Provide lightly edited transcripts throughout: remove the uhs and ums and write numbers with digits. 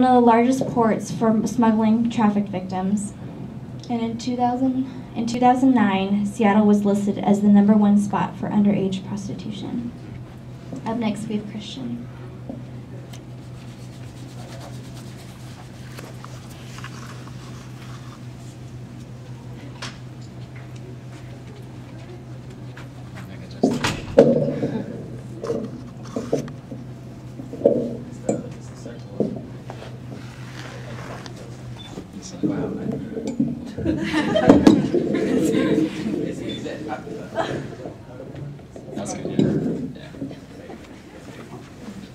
one of the largest ports for smuggling trafficked victims. And in 2009, Seattle was listed as the #1 spot for underage prostitution. Up next, we have Christian. That's good, yeah.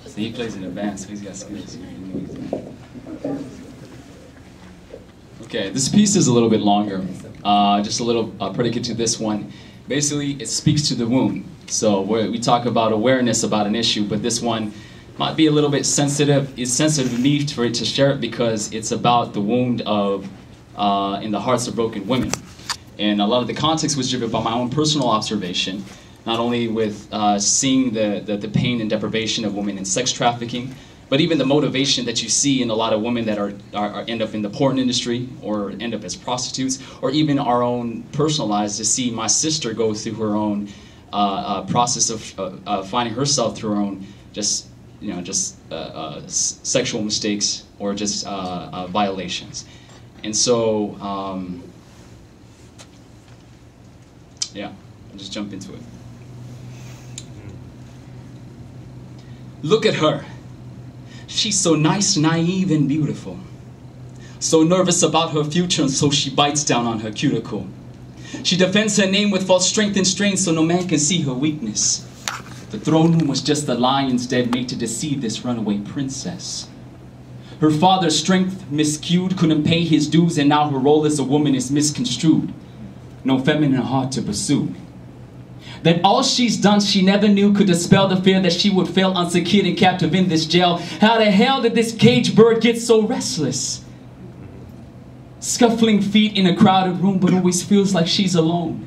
So he plays in a band, so he's got skills. Okay, this piece is a little bit longer. Just a little predicate to this one. Basically, it speaks to the wound. So we talk about awareness about an issue, but this one might be a little bit sensitive. It's sensitive to me for it to share it because it's about the wound of in the hearts of broken women. And a lot of the context was driven by my own personal observation, not only with seeing the pain and deprivation of women in sex trafficking, but even the motivation that you see in a lot of women that end up in the porn industry or end up as prostitutes, or even our own personal lives to see my sister go through her own process of finding herself through her own sexual mistakes or just violations. And so, yeah, I'll just jump into it. Look at her. She's so nice, naive, and beautiful. So nervous about her future, and so she bites down on her cuticle. She defends her name with false strength and strength so no man can see her weakness. The throne room was just the lion's den made to deceive this runaway princess. Her father's strength miscued, couldn't pay his dues, and now her role as a woman is misconstrued. No feminine heart to pursue. That all she's done she never knew could dispel the fear that she would fail unsecured and captive in this jail. How the hell did this caged bird get so restless? Scuffling feet in a crowded room, but always feels like she's alone.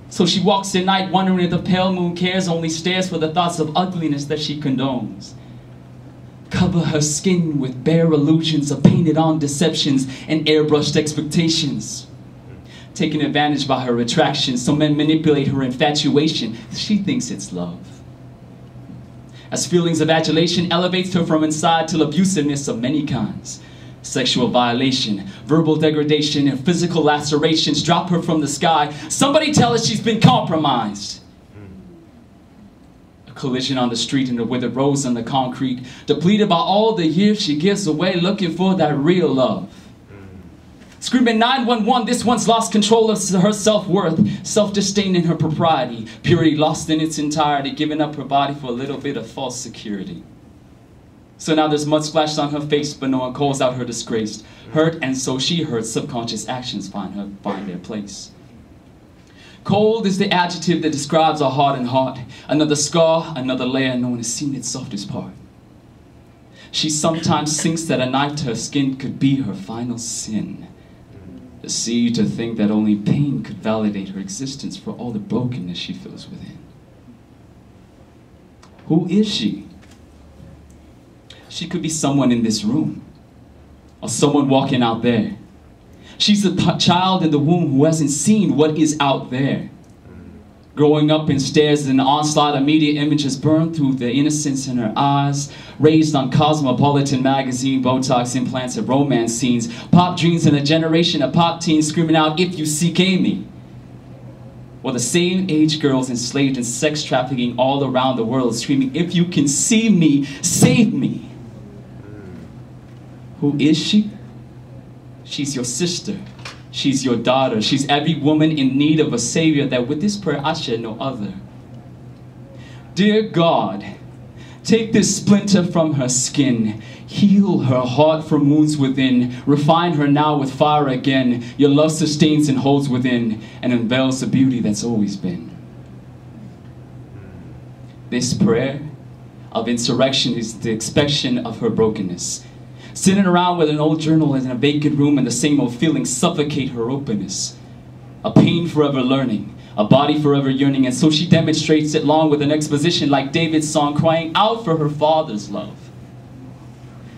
So she walks at night wondering if the pale moon cares, only stares for the thoughts of ugliness that she condones. Cover her skin with bare illusions of painted on deceptions and airbrushed expectations. Taken advantage by her attraction, so men manipulate her infatuation. She thinks it's love. As feelings of adulation elevates her from inside till abusiveness of many kinds. Sexual violation, verbal degradation, and physical lacerations drop her from the sky. Somebody tell her she's been compromised. A collision on the street and a withered rose on the concrete, depleted by all the years she gives away, looking for that real love. Screaming 911, this one's lost control of her self-worth, self-disdain in her propriety, purity lost in its entirety, giving up her body for a little bit of false security. So now there's mud splashed on her face, but no one calls out her disgrace. Hurt, and so she hurts, subconscious actions find their place. Cold is the adjective that describes our heart and heart. Another scar, another layer, no one has seen its softest part. She sometimes thinks that a knife to her skin could be her final sin. To see, to think that only pain could validate her existence for all the brokenness she feels within. Who is she? She could be someone in this room, or someone walking out there. She's a child in the womb who hasn't seen what is out there. Growing up in stares and an onslaught of media images burned through the innocence in her eyes. Raised on Cosmopolitan magazine, Botox implants and romance scenes. Pop dreams and a generation of pop teens screaming out, "If you seek Amy." While the same age girls enslaved in sex trafficking all around the world screaming, "If you can see me, save me." Who is she? She's your sister. She's your daughter. She's every woman in need of a savior that with this prayer I share no other. Dear God, take this splinter from her skin. Heal her heart from wounds within. Refine her now with fire again. Your love sustains and holds within and unveils the beauty that's always been. This prayer of insurrection is the expression of her brokenness. Sitting around with an old journal in a vacant room and the same old feelings suffocate her openness. A pain forever learning, a body forever yearning, and so she demonstrates it long with an exposition like David's song crying out for her father's love.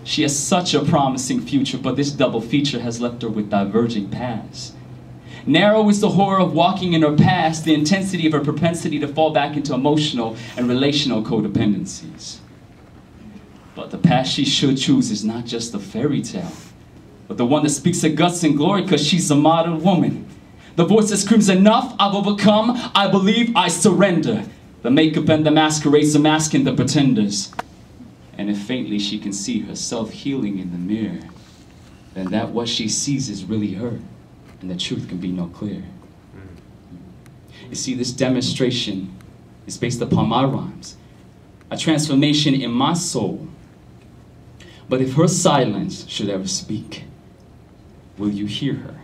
She has such a promising future, but this double feature has left her with diverging paths. Narrow is the horror of walking in her past, the intensity of her propensity to fall back into emotional and relational codependencies. But the path she should choose is not just a fairy tale, but the one that speaks of guts and glory, because she's a modern woman. The voice that screams, enough, I've overcome, I believe, I surrender. The makeup and the masquerades, the mask and the pretenders. And if faintly she can see herself healing in the mirror, then that what she sees is really her, and the truth can be no clearer. You see, this demonstration is based upon my rhymes, a transformation in my soul. But if her silence should ever speak, will you hear her?